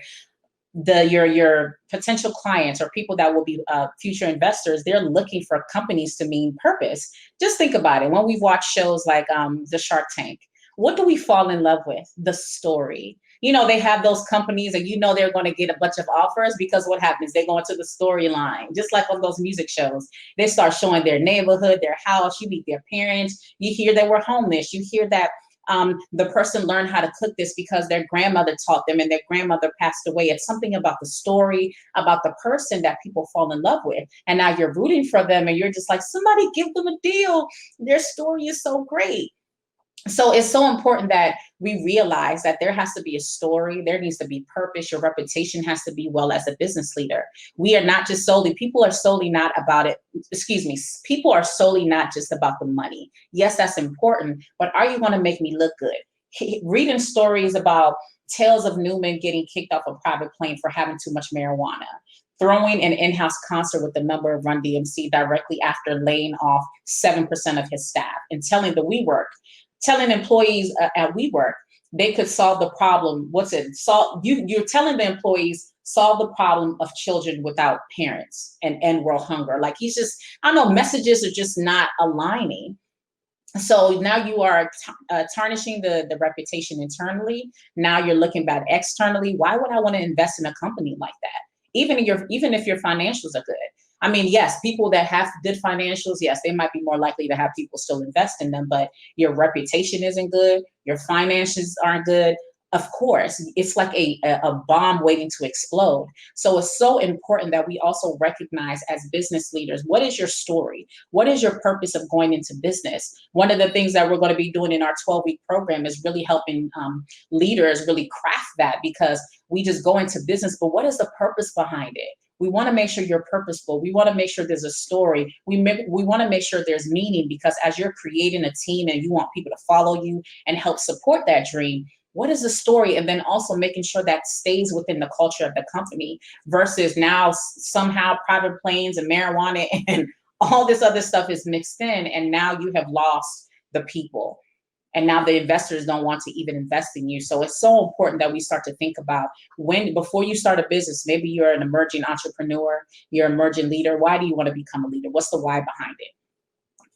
your potential clients or people that will be future investors, they're looking for companies to mean purpose. Just think about it. When we've watched shows like the Shark Tank, what do we fall in love with? The story. They have those companies and they're going to get a bunch of offers because what happens? They go into the storyline, just like on those music shows. They start showing their neighborhood, their house. You meet their parents. You hear they were homeless. You hear that The person learned how to cook this because their grandmother taught them and their grandmother passed away. It's something about the story, about the person that people fall in love with. And now you're rooting for them and you're just like, somebody give them a deal. Their story is so great. So it's so important that we realize that there has to be a story, there needs to be purpose, your reputation has to be well as a business leader. We are not just solely, people are solely not about it, excuse me, people are solely not just about the money. Yes, that's important, but are you going to make me look good? Reading stories about tales of Newman getting kicked off a private plane for having too much marijuana, throwing an in-house concert with a member of Run DMC directly after laying off 7% of his staff, and telling employees at WeWork they could solve the problem. What's it? You're telling the employees solve the problem of children without parents and end world hunger. Like he's just, I don't know, messages are just not aligning. So now you are tarnishing the reputation internally. Now you're looking bad externally. Why would I want to invest in a company like that? Even if your financials are good. I mean, yes, people that have good financials, yes, they might be more likely to have people still invest in them, but your reputation isn't good, your finances aren't good. Of course, it's like a bomb waiting to explode. So it's so important that we also recognize as business leaders, what is your story? What is your purpose of going into business? One of the things that we're going to be doing in our 12-week program is really helping leaders really craft that, because we just go into business, but what is the purpose behind it? We want to make sure you're purposeful. We want to make sure there's a story. We want to make sure there's meaning, because as you're creating a team and you want people to follow you and help support that dream, what is the story? And then also making sure that stays within the culture of the company, versus now somehow private planes and marijuana and all this other stuff is mixed in. And now you have lost the people. And now the investors don't want to even invest in you. So it's so important that we start to think about before you start a business, maybe you're an emerging entrepreneur, you're an emerging leader. Why do you want to become a leader? What's the why behind it?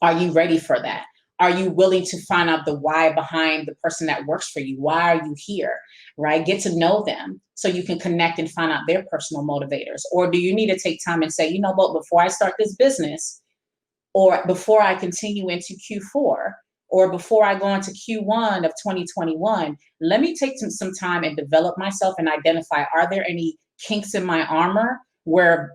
Are you ready for that? Are you willing to find out the why behind the person that works for you? Why are you here, right? Get to know them so you can connect and find out their personal motivators. Or do you need to take time and say, you know what, before I start this business, or before I continue into Q4, or before I go into Q1 of 2021, let me take some time and develop myself and identify, are there any kinks in my armor where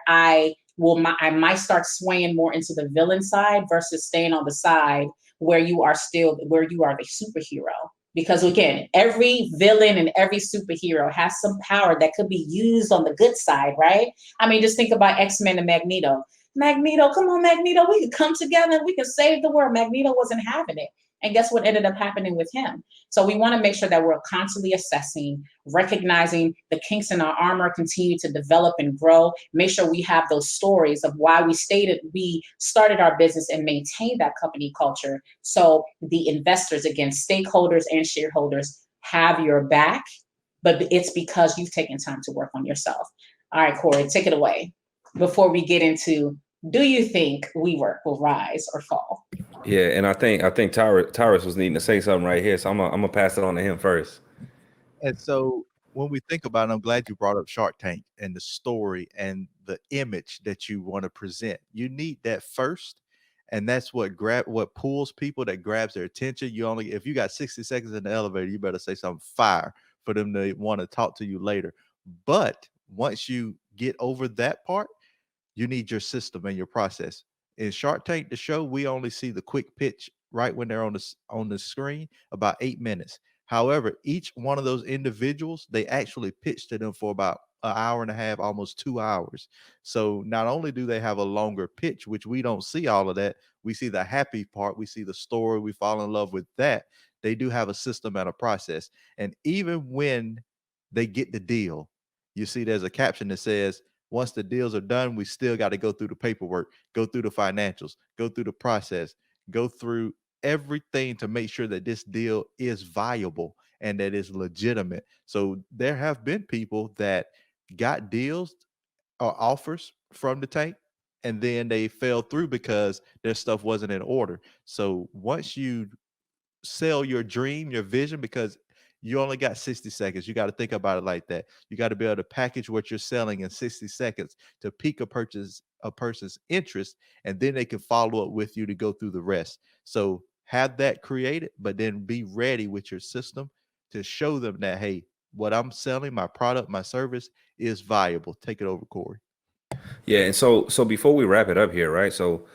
I might start swaying more into the villain side versus staying on the side where you are the superhero. Because again, every villain and every superhero has some power that could be used on the good side, right? I mean, just think about X-Men and Magneto. Magneto, come on, Magneto, we could come together and we could save the world. Magneto wasn't having it. And guess what ended up happening with him? So we want to make sure that we're constantly assessing, recognizing the kinks in our armor, continue to develop and grow. Make sure we have those stories of why we started our business and maintain that company culture. So the investors, again, stakeholders and shareholders have your back, but it's because you've taken time to work on yourself. All right, Corey, take it away before we get into, do you think WeWork will rise or fall? Yeah, and I think Tyrus was needing to say something right here, so I'm gonna pass it on to him first. And so when we think about it, I'm glad you brought up Shark Tank and the story and the image that you want to present. You need that first. And that's what pulls people, that grabs their attention. If you got 60 seconds in the elevator, you better say something fire for them to want to talk to you later. But once you get over that part, you need your system and your process. In Shark Tank, the show, we only see the quick pitch right when they're on the screen, about 8 minutes. However, each one of those individuals, they actually pitch to them for about an hour and a half, almost 2 hours. So not only do they have a longer pitch, which we don't see all of that, we see the happy part, we see the story, we fall in love with that. They do have a system and a process. And even when they get the deal, you see there's a caption that says, once the deals are done, we still got to go through the paperwork, go through the financials, go through the process, go through everything to make sure that this deal is viable and that it's legitimate. So there have been people that got deals or offers from the tank, and then they fell through because their stuff wasn't in order. So once you sell your dream, your vision, because you only got 60 seconds. You got to think about it like that. You got to be able to package what you're selling in 60 seconds to pique a person's interest, and then they can follow up with you to go through the rest. So have that created, but then be ready with your system to show them that, hey, what I'm selling, my product, my service is viable. Take it over, Corey. Yeah, and so before we wrap it up here, right? So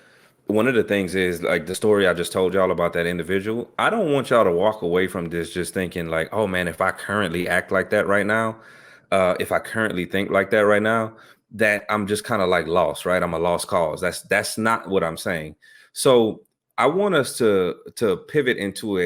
one of the things is like the story I just told y'all about that individual. I don't want y'all to walk away from this just thinking like, oh man, if I currently act like that right now, if I currently think like that right now, that I'm just kind of like lost, right? I'm a lost cause. That's not what I'm saying. So I want us to pivot into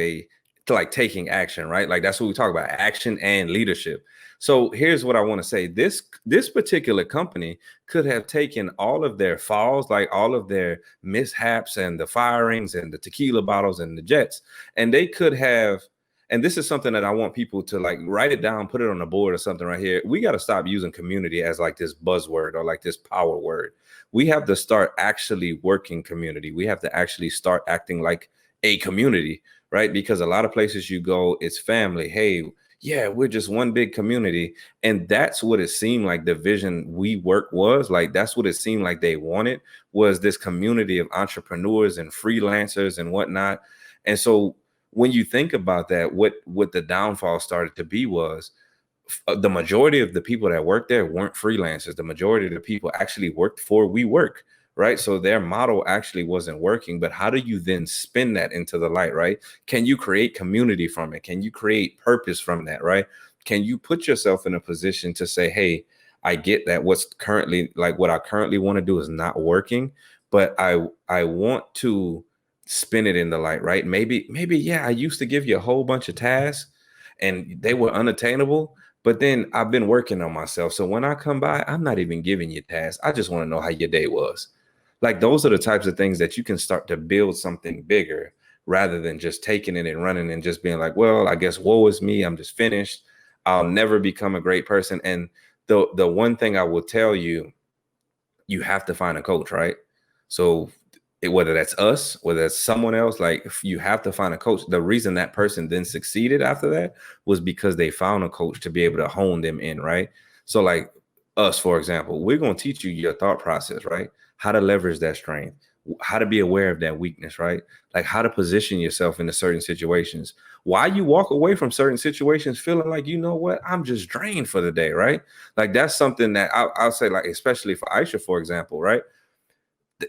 to like taking action, right? Like that's what we talk about, action and leadership. So here's what I want to say. This particular company could have taken all of their falls, like all of their mishaps and the firings and the tequila bottles and the jets, and they could have. And this is something that I want people to like write it down, put it on the board or something right here. We got to stop using community as like this buzzword or like this power word. We have to start actually working community. We have to actually start acting like a community, right? Because a lot of places you go, it's family. Hey, yeah, we're just one big community. And that's what it seemed like the vision WeWork was. Like, that's what it seemed like they wanted, was this community of entrepreneurs and freelancers and whatnot. And so when you think about that, what the downfall started to be was the majority of the people that worked there weren't freelancers. The majority of the people actually worked for WeWork, right? So their model actually wasn't working. But how do you then spin that into the light, right? Can you create community from it? Can you create purpose from that, right? Can you put yourself in a position to say, hey, I get that what's currently like what I currently want to do is not working, but I want to spin it in the light, right? Maybe yeah, I used to give you a whole bunch of tasks and they were unattainable. But then I've been working on myself. So when I come by, I'm not even giving you tasks. I just want to know how your day was. Like those are the types of things that you can start to build something bigger rather than just taking it and running and just being like, well, I guess woe is me. I'm just finished. I'll never become a great person. And the one thing I will tell you, you have to find a coach, right? So whether that's us, whether that's someone else, like if you have to find a coach. The reason that person then succeeded after that was because they found a coach to be able to hone them in, right? So like us, for example, we're going to teach you your thought process, right? How to leverage that strength, how to be aware of that weakness, right? Like how to position yourself into certain situations. Why you walk away from certain situations feeling like, you know what, I'm just drained for the day, right? Like that's something that I'll say, like, especially for Aisha, for example, right?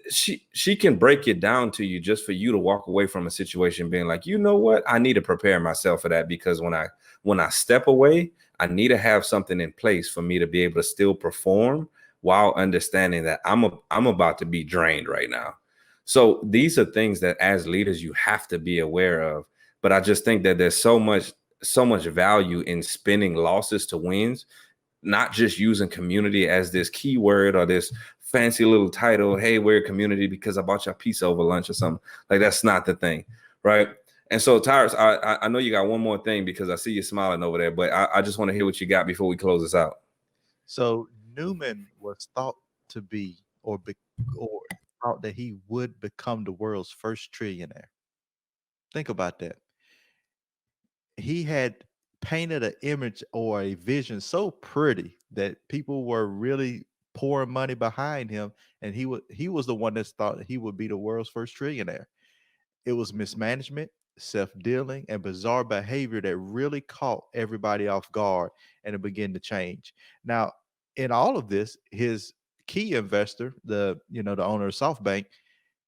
She can break it down to you just for you to walk away from a situation being like, you know what, I need to prepare myself for that, because when I step away, I need to have something in place for me to be able to still perform while understanding that I'm about to be drained right now. So these are things that as leaders you have to be aware of. But I just think that there's so much value in spinning losses to wins, not just using community as this keyword or this fancy little title. Hey, we're a community because I bought you a pizza over lunch or something. Like that's not the thing, right? And so, Tyrus, I know you got one more thing because I see you smiling over there, but I just want to hear what you got before we close this out. So Newman was thought to be, or thought that he would become the world's first trillionaire. Think about that. He had painted an image or a vision so pretty that people were really pouring money behind him, and he was the one that thought he would be the world's first trillionaire. It was mismanagement, self-dealing, and bizarre behavior that really caught everybody off guard, and it began to change. Now, in all of this, his key investor, the owner of SoftBank,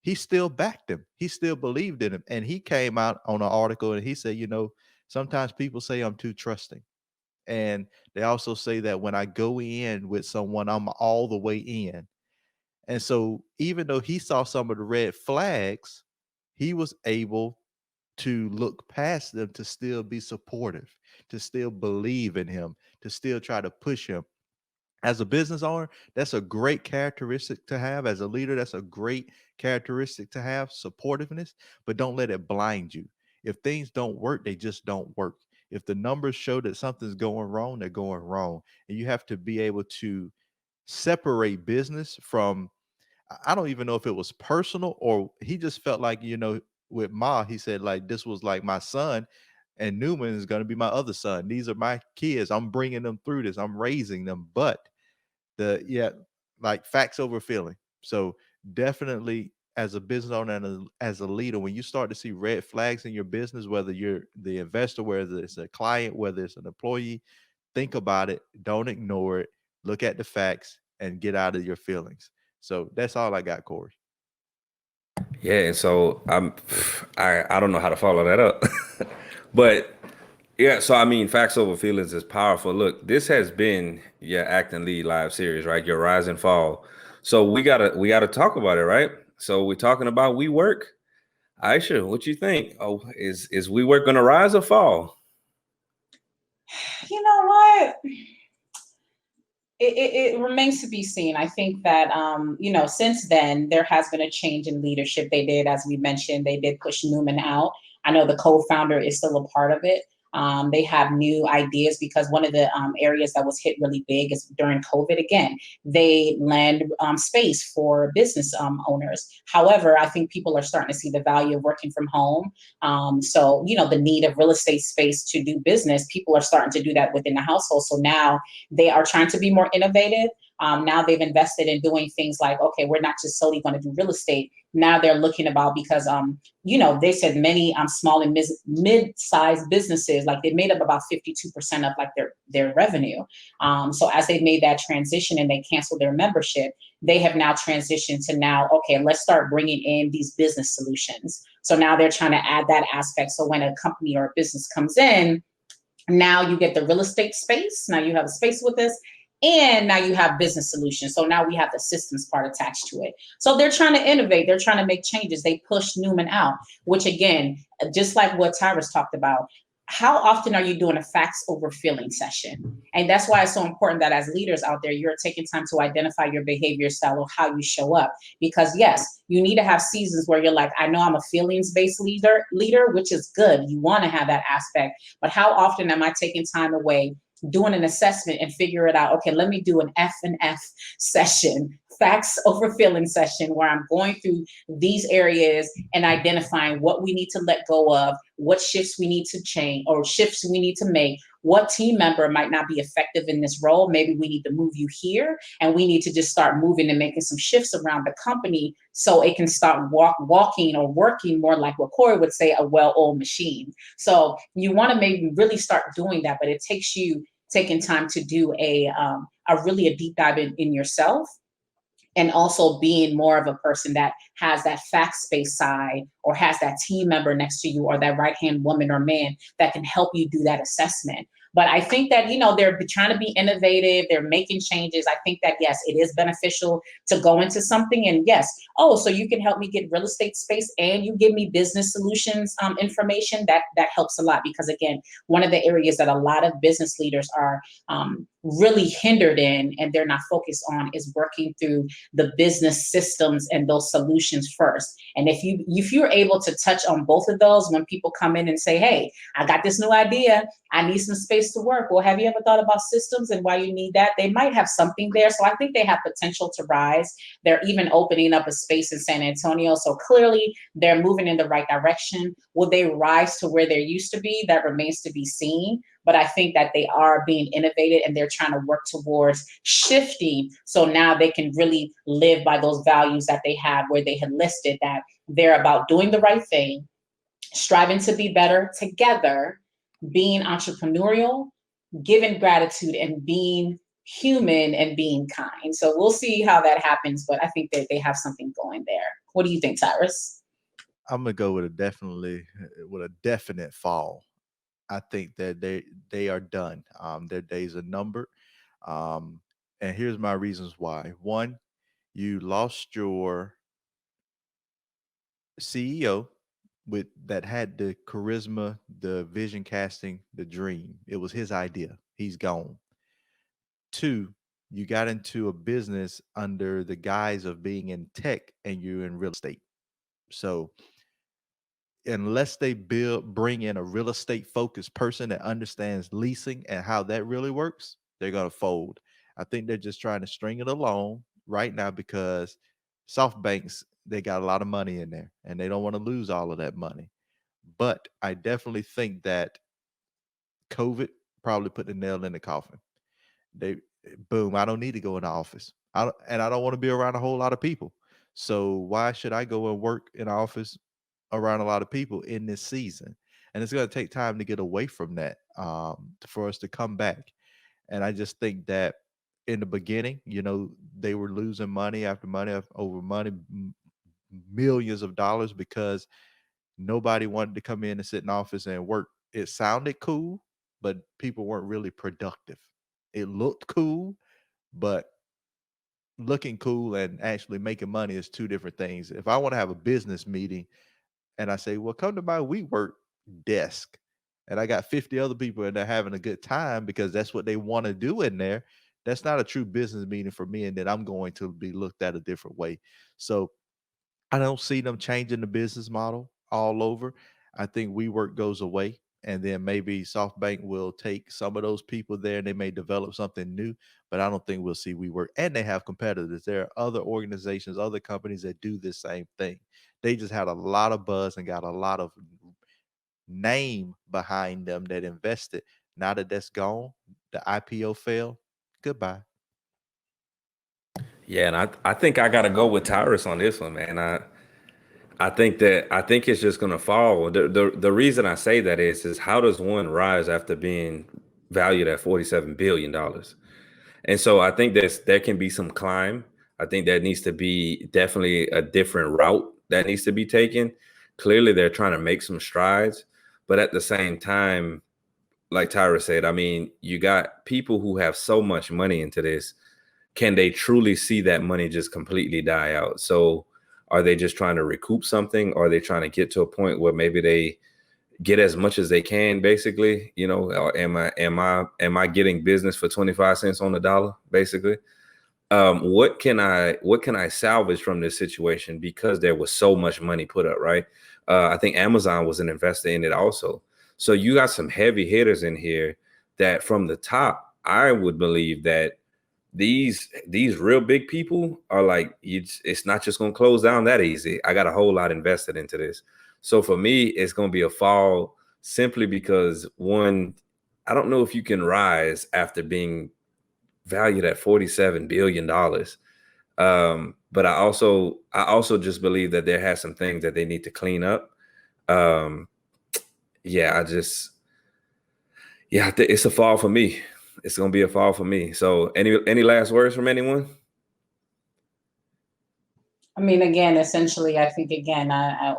he still backed him. He still believed in him. And he came out on an article and he said, sometimes people say I'm too trusting. And they also say that when I go in with someone, I'm all the way in. And so even though he saw some of the red flags, he was able to look past them to still be supportive, to still believe in him, to still try to push him. As a business owner, that's a great characteristic to have. As a leader, that's a great characteristic to have, supportiveness, but don't let it blind you. If things don't work, they just don't work. If the numbers show that something's going wrong, they're going wrong. And you have to be able to separate business from, I don't even know if it was personal or he just felt like, with Ma, he said, like, this was like my son, and Newman is going to be my other son. These are my kids. I'm bringing them through this. I'm raising them. But like facts over feeling. So definitely as a business owner and as a leader, when you start to see red flags in your business, whether you're the investor, whether it's a client, whether it's an employee, think about it. Don't ignore it. Look at the facts and get out of your feelings. So that's all I got, Corey. Yeah, and so I don't know how to follow that up. But yeah, so I mean, facts over feelings is powerful. Look, this has been your Act and Lead live series, right? Your rise and fall. So we gotta talk about it, right? So we're talking about WeWork. Aisha, what you think? Oh, is WeWork gonna rise or fall? You know what? It remains to be seen. I think that since then there has been a change in leadership. They did, as we mentioned, they did push Newman out. I know the co-founder is still a part of it. They have new ideas because one of the areas that was hit really big is during COVID. Again, they lend space for business owners. However, I think people are starting to see the value of working from home. So the need of real estate space to do business, people are starting to do that within the household. So now they are trying to be more innovative. Now they've invested in doing things like, okay, we're not just solely going to do real estate. Now they're looking about because, they said many small and mid-sized businesses, like they made up about 52% of like their revenue. So as they made that transition and they canceled their membership, they have now transitioned to now, okay, let's start bringing in these business solutions. So now they're trying to add that aspect. So when a company or a business comes in, now you get the real estate space. Now you have a space with us. And now you have business solutions. So now we have the systems part attached to it. So they're trying to innovate. They're trying to make changes. They push Newman out, which again, just like what Tyrus talked about, how often are you doing a facts over feeling session? And that's why it's so important that as leaders out there, you're taking time to identify your behavior style or how you show up. Because yes, you need to have seasons where you're like, I know I'm a feelings-based leader, which is good. You want to have that aspect. But how often am I taking time away, doing an assessment and figure it out? Okay, let me do an F and F session, facts over feeling session, where I'm going through these areas and identifying what we need to let go of, what shifts we need to change or shifts we need to make, what team member might not be effective in this role. Maybe we need to move you here and we need to just start moving and making some shifts around the company so it can start walking or working more like what Corey would say, a well-oiled machine. So you want to maybe really start doing that, but it takes you taking time to do a really a deep dive in yourself, and also being more of a person that has that fact-based side or has that team member next to you or that right-hand woman or man that can help you do that assessment. But I think that, they're trying to be innovative. They're making changes. I think that, yes, it is beneficial to go into something. And yes, so you can help me get real estate space and you give me business solutions information. That helps a lot because, again, one of the areas that a lot of business leaders are really hindered in and they're not focused on is working through the business systems and those solutions first. And if you're able to touch on both of those when people come in and say, hey, I got this new idea, I need some space to work. Well, have you ever thought about systems and why you need that? They might have something there. So I think they have potential to rise. They're even opening up a space in San Antonio. So clearly they're moving in the right direction. Will they rise to where they used to be? That remains to be seen. But I think that they are being innovative and they're trying to work towards shifting. So now they can really live by those values that they have where they had listed that they're about doing the right thing, striving to be better together, being entrepreneurial, giving gratitude, and being human and being kind. So we'll see how that happens, but I think that they have something going there. What do you think, Tyrus? I'm gonna go with a definite fall. I think that they are done. Their days are numbered. Um, and here's my reasons why. One, you lost your CEO with that had the charisma, the vision casting, the dream. It was his idea. He's gone. Two, you got into a business under the guise of being in tech and you're in real estate. So unless they bring in a real estate focused person that understands leasing and how that really works, they're going to fold. I think they're just trying to string it along right now because soft banks, they got a lot of money in there and they don't want to lose all of that money. But I definitely think that COVID probably put the nail in the coffin. They boom, I don't need to go in the office. I don't want to be around a whole lot of people. So why should I go and work in an office around a lot of people in this season? And it's going to take time to get away from that, for us to come back. And I just think that in the beginning, they were losing money after money over money, millions of dollars, because nobody wanted to come in and sit in office and work. It sounded cool, but people weren't really productive. It looked cool, but looking cool and actually making money is two different things. If I want to have a business meeting and I say, well, come to my WeWork desk, and I got 50 other people and they're having a good time because that's what they want to do in there, that's not a true business meeting for me. And then I'm going to be looked at a different way. So I don't see them changing the business model all over. I think WeWork goes away, and then maybe SoftBank will take some of those people there and they may develop something new. But I don't think we'll see WeWork. And they have competitors. There are other organizations, other companies that do this same thing. They just had a lot of buzz and got a lot of name behind them that invested. Now that that's gone, the IPO failed. Goodbye. Yeah, and I think I gotta go with Tyrus on this one, man. I think it's just gonna fall. The reason I say that is how does one rise after being valued at $47 billion? And so I think there can be some climb. I think there needs to be definitely a different route that needs to be taken. Clearly, they're trying to make some strides, but at the same time, like Tyra said, I mean, you got people who have so much money into this. Can they truly see that money just completely die out? So are they just trying to recoup something? Or are they trying to get to a point where maybe they get as much as they can, basically? Or am I getting business for 25 cents on the dollar, basically? What can I salvage from this situation, because there was so much money put up, right? I think Amazon was an investor in it also. So you got some heavy hitters in here that from the top, I would believe that these real big people are like, it's not just going to close down that easy. I got a whole lot invested into this. So for me, it's going to be a fall, simply because, one, I don't know if you can rise after being valued at $47 billion. But I also just believe that there has some things that they need to clean up. Um, yeah, I think it's a fall for me. It's gonna be a fall for me. So any last words from anyone? I mean, again, essentially, I think again,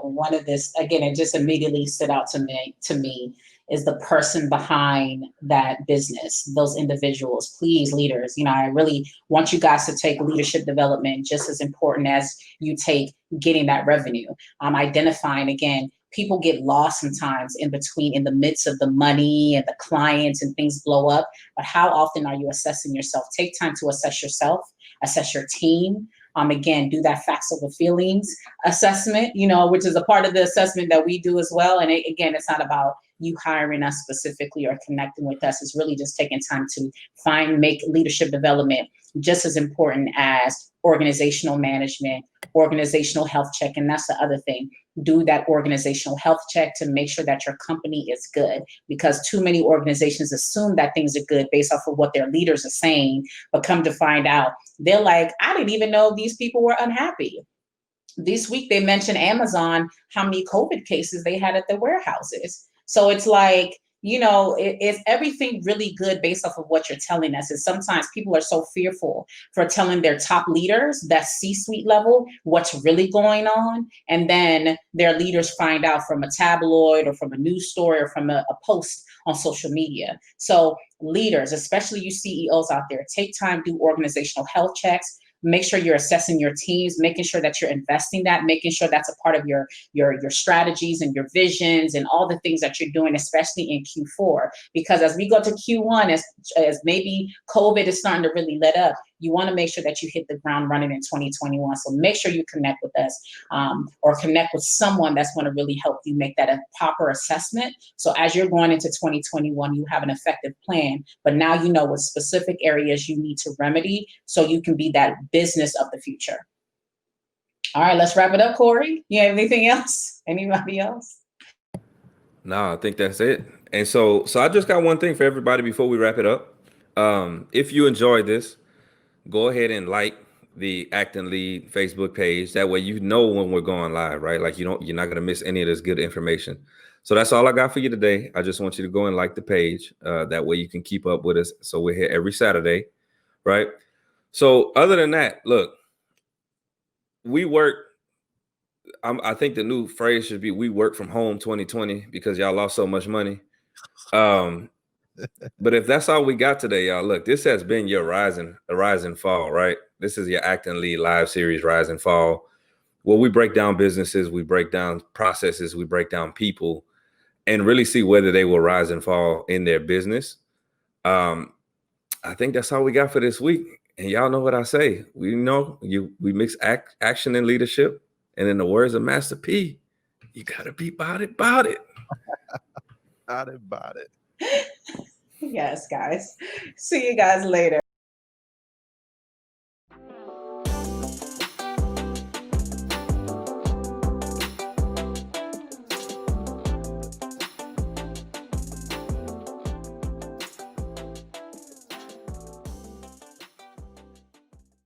one of this again, it just immediately stood out to me. Is the person behind that business, those individuals. Please, leaders, I really want you guys to take leadership development just as important as you take getting that revenue. Identifying again. People get lost sometimes in between, in the midst of the money and the clients, and things blow up. But how often are you assessing yourself? Take time to assess yourself, assess your team. Again, do that facts over feelings assessment, which is a part of the assessment that we do as well. And again, it's not about you hiring us specifically or connecting with us. It's really just taking time to make leadership development just as important as organizational management, organizational health check. And that's the other thing. Do that organizational health check to make sure that your company is good, because too many organizations assume that things are good based off of what their leaders are saying, but come to find out, they're like, I didn't even know these people were unhappy. This week, they mentioned Amazon, how many COVID cases they had at their warehouses. So it's like, is everything really good based off of what you're telling us? And sometimes people are so fearful for telling their top leaders, that C-suite level, what's really going on. And then their leaders find out from a tabloid or from a news story or from a post on social media. So leaders, especially you CEOs out there, take time, do organizational health checks. Make sure you're assessing your teams, making sure that you're investing that, making sure that's a part of your strategies and your visions and all the things that you're doing, especially in Q4. Because as we go to Q1, as maybe COVID is starting to really let up, you want to make sure that you hit the ground running in 2021. So make sure you connect with us, or connect with someone that's going to really help you make that a proper assessment. So as you're going into 2021, you have an effective plan, but now you know what specific areas you need to remedy so you can be that business of the future. All right, let's wrap it up, Corey. You have anything else? Anybody else? No, I think that's it. And so I just got one thing for everybody before we wrap it up. If you enjoyed this, go ahead and the Act and Lead Facebook page. That way you know when we're going live, right? Like you're not gonna miss any of this good information. So that's all I got for you today. I just want you to go and like the page. That way you can keep up with us. So we're here every Saturday, right? So other than that, look, we work. I think the new phrase should be "We work from home 2020" because y'all lost so much money. But if that's all we got today, y'all, look, this has been your rise and fall, right? This is your Act and Lead live series, Rise and Fall. Well, we break down businesses, we break down processes, we break down people, and really see whether they will rise and fall in their business. I think that's all we got for this week. And y'all know what I say. We mix action and leadership. And in the words of Master P, you gotta be about it. About it. Yes, guys. See you guys later.